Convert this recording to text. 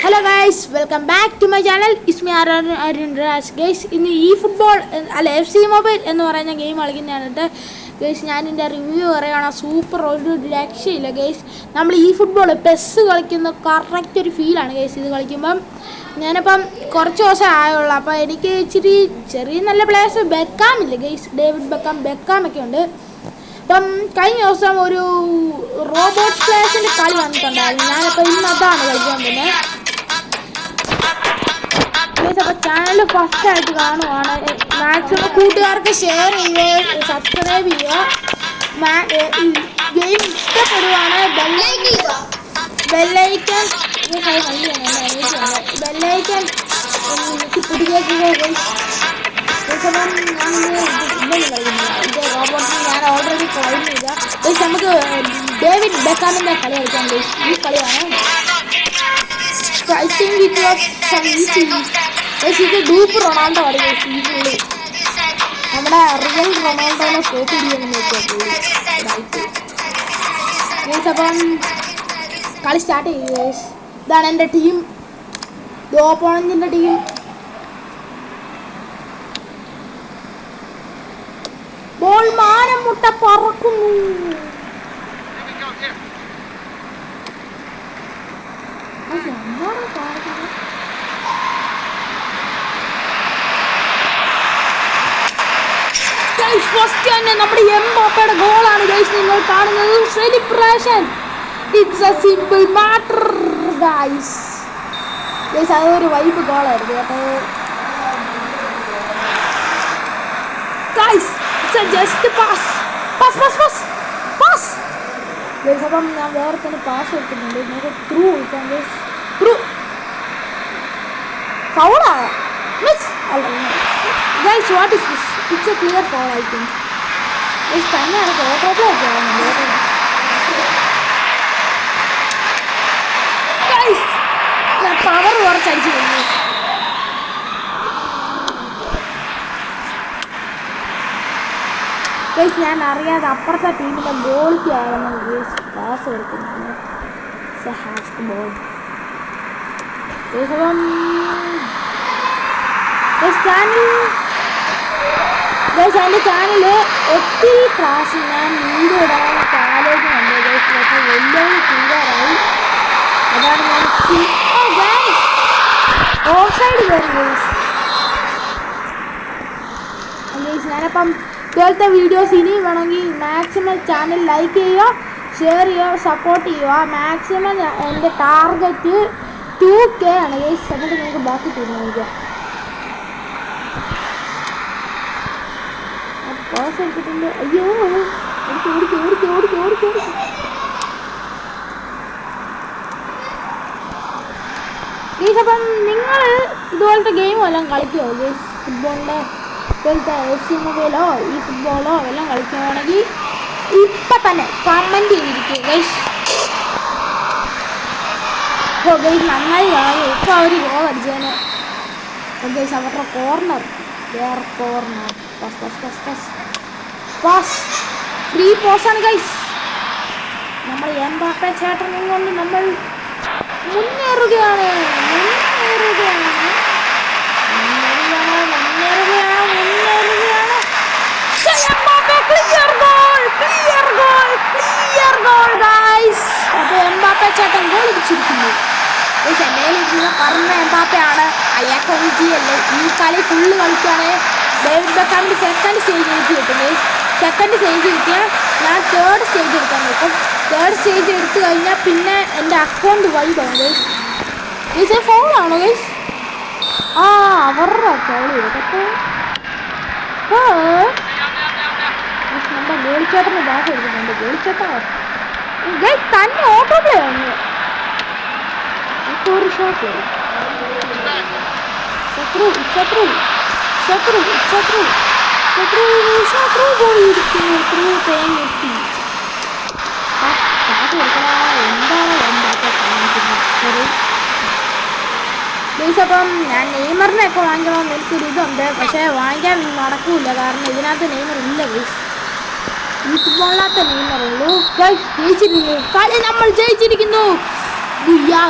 Hello guys, welcome back to my channel. It's me Arun Raj. Guys, ഇന്ന് ഈ football അല്ല FC mobile എന്ന് പറയുന്ന ഗെയിം കളിക്കുന്നതാണ് ഗൈസ്. ഞാനിൻ്റെ റിവ്യൂ പറയുകയാണ്. സൂപ്പർ, ഒരു രക്ഷയില്ല ഗൈസ്. നമ്മൾ ഈ ഫുട്ബോൾ പെസ് കളിക്കുന്ന കറക്റ്റ് ഒരു ഫീലാണ് ഗൈസ് ഇത് കളിക്കുമ്പം. ഞാനിപ്പം കുറച്ച് ദിവസം ആയുള്ളൂ, അപ്പോൾ എനിക്ക് ഇച്ചിരി ചെറിയ നല്ല പ്ലേയേഴ്സ് ബെക്കാമില്ല ഗൈസ്. ഡേവിഡ് ബെക്കാമൊക്കെ ഉണ്ട്. അപ്പം കഴിഞ്ഞ ദിവസം ഒരു റോബോട്ട് പ്ലേയേഴ്സിൻ്റെ കളി വന്നിട്ടുണ്ടായിരുന്നു. ഞാനിപ്പോൾ ഇന്ന് അതാണ് കളിക്കാൻ തന്നെ. അപ്പോൾ ചാനൽ ഫസ്റ്റായിട്ട് കാണുവാണ്, മാക്സിമം കൂട്ടുകാർക്ക് ഷെയർ ചെയ്യുക, സബ്സ്ക്രൈബ് ചെയ്യുക. ഗെയിം ഇഷ്ടപ്പെടുവാണ് ബെല്ലൈക്കൺ പിടിക്കുക. ഇത് റോബോട്ടിന് ഞാൻ ഓൾറെഡി കഴിഞ്ഞില്ല. നമുക്ക് ഡേവിഡ് ബെക്കാമിൻ്റെ കളി കളിക്കാൻ. ഈ കളിയാണ് I think it was some easy. ഇത് ഡൂപ്പ് റൊണാൾഡോ ആണ് ഈസിയുള്ളൂ. നമ്മുടെ റിയൽ റൊണാൾഡോനെ കോപ്പി ചെയ്യാൻ നോക്കിയാൽ. അപ്പം കളി സ്റ്റാർട്ട് ചെയ്തു. ഇതാണ് എൻ്റെ ടീം, ഓപ്പോണന്റിൻ്റെ ടീം. ബോൾ മാനം മുട്ട പറക്കുന്നു. ഫസ്റ്റ് തന്നെ നമ്മുടെ എംബാപ്പയുടെ ഗോളാണ് ഗൈസ് നിങ്ങൾ കാണുന്നത്. Celebration, it's A simple matter guys. Guys അതൊരു വൈബ് ഗോളായിരുന്നു കേട്ടോ guys. It's A just pass. Guys അപ്പം ഞാൻ വേറെ തന്നെ പാസ് വെക്കുന്നുണ്ട്. നമുക്ക് ത്രൂ കൊടുക്കാം ഗൈസ്. ത്രൂ ഫൗളാ മിസ് അല്ല guys. What is this? It's A clear foul I think. Guys തന്നെയാണ് ഓട്ടോ പ്ലേ ഒക്കെ ആവുന്നത് ഗൈസ്. ഞാൻ പവർ കുറച്ചടിച്ചു കഴിഞ്ഞു. ഗൈസ് ഞാൻ അറിയാതെ അപ്പുറത്തെ ടീമിൻ്റെ ഗോളിക്ക് ആവുന്ന ഗൈസ് പാസ് കൊടുക്കുന്നത്. Hack ball guys. അപ്പം ഗൈസ് എൻ്റെ ചാനൽ ഒത്തിരി പ്രാവശ്യം ഞാൻ വീഡിയോ ഇടാനൊക്കെ ആലോചിക്കുന്നുണ്ട് ഗൈസ്. പക്ഷേ വെല്ലുവിളി തീരാറായി. അതാണ് ഞാൻ ഓഫ് സൈഡ് കയറി ഗൈസ്. ഞാനപ്പം ഇതുപോലത്തെ വീഡിയോസ് ഇനിയും വേണമെങ്കിൽ മാക്സിമം ചാനൽ ലൈക്ക് ചെയ്യുക, ഷെയർ ചെയ്യുക, സപ്പോർട്ട് ചെയ്യുക. മാക്സിമം എൻ്റെ ടാർഗറ്റ് 2K ആണ് ഗൈസ്. എന്നിട്ട് നിങ്ങൾക്ക് ബാക്കി തീരുമാനിക്കാം. പാസ് എടുത്തിട്ടുണ്ട്. അയ്യോ ഓടിക്കോ. ഗൈസ് അപ്പം നിങ്ങൾ ഇതുപോലത്തെ ഗെയിം എല്ലാം കളിക്കുമോ ഗൈസ്? ഫുട്ബോളിൻ്റെ ഇപ്പോഴത്തെ FC മൊബൈലോ ഈ ഫുട്ബോളോ എല്ലാം കളിക്കുകയാണെങ്കിൽ ഇപ്പം തന്നെ കമൻറ്റ് ചെയ്തിരിക്കും ഗൈസ്. ഓ ഗൈസ് നന്നായി കാണും. ഇപ്പോൾ അവർ ഗോൾ അടിച്ചേനെ ഗൈസ്. അവരുടെ കോർണർ വേറെ കോർണർ പാസ് ഫ്രീ പോസാണ് ഗൈസ്. നമ്മൾ എംബാപ്പെ ചേട്ടനെ കൊണ്ട് നമ്മൾ മുന്നേറുകയാണ്. അപ്പോൾ എംബാപ്പെ ചേട്ടൻ ഗോൾ അടിച്ചിരിക്കുന്നു. എൻ്റെ കയ്യിലിരിക്കുന്ന പറഞ്ഞ എംബാപ്പയാണ്, അയാൾക്കൊന്നില്ല. ഈ കളി ഫുള്ള് കളിക്കുകയാണ്. ഡേവിഡ് ബെക്കാമിൻ്റെ സെക്കൻഡ് സ്റ്റേജ് എനിക്ക് കിട്ടും. സെക്കൻഡ് സ്റ്റേജ് കിട്ടിയാൽ ഞാൻ തേർഡ് സ്റ്റേജ് എടുക്കാൻ നോക്കും. തേർഡ് സ്റ്റേജ് എടുത്തു കഴിഞ്ഞാൽ പിന്നെ എൻ്റെ അക്കൗണ്ട് വൈബാണ് ഗൈസ്. ഗൈസ് ഫൗളാണോ ഗൈസ്? അവരുടെ ഫൗൾ ചെയ്തപ്പോൾ നമ്മുടെ ഗോളിച്ചേട്ടൻ്റെ ബാഗ് എടുക്കുന്നുണ്ട്. ഗോളിച്ചേട്ടൻ ഗൈസ് തന്നെ ഓട്ടോ പ്ലേ ആണ്. ഇപ്പോൾ ഒരു ഷോട്ട് ശത്രു പോയിരിക്കുന്നു. തേങ്ങെത്തി എന്താണ് എന്താ കാണിക്കുന്നത്? ശരി ഗൈസ് അപ്പം ഞാൻ നെയ്മറിനെയൊക്കെ വാങ്ങിക്കണമെന്ന് എനിക്കൊരു ഇതുണ്ട്. പക്ഷേ വാങ്ങിക്കാൻ നടക്കൂല, കാരണം ഇതിനകത്ത് നെയ്മർ ഇല്ല ഗൈസ്. ഈ ഫുട്ബോളിനകത്ത് നെയ്മറുള്ളൂ ഗൈസ്. ജയിച്ചിരിക്കുന്നു കളി, നമ്മൾ ജയിച്ചിരിക്കുന്നു. ഗുയ്യാ